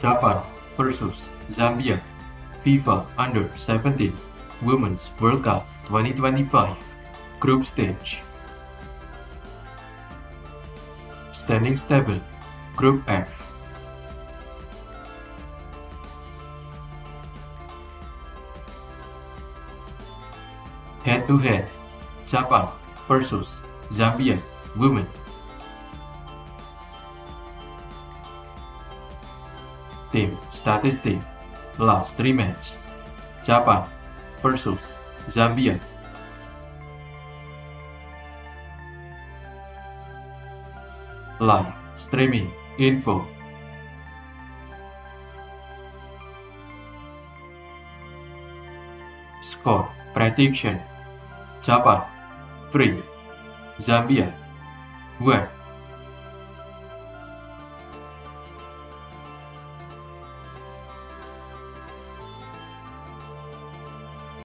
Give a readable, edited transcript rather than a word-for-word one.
Japan versus Zambia, FIFA Under-17 Women's World Cup 2025 Group Stage. Standing table, Group F. Head-to-head, Japan versus Zambia Women. Team statistic, last 3 match, Japan versus Zambia. Live streaming info. Score prediction, Japan 3, Zambia 1.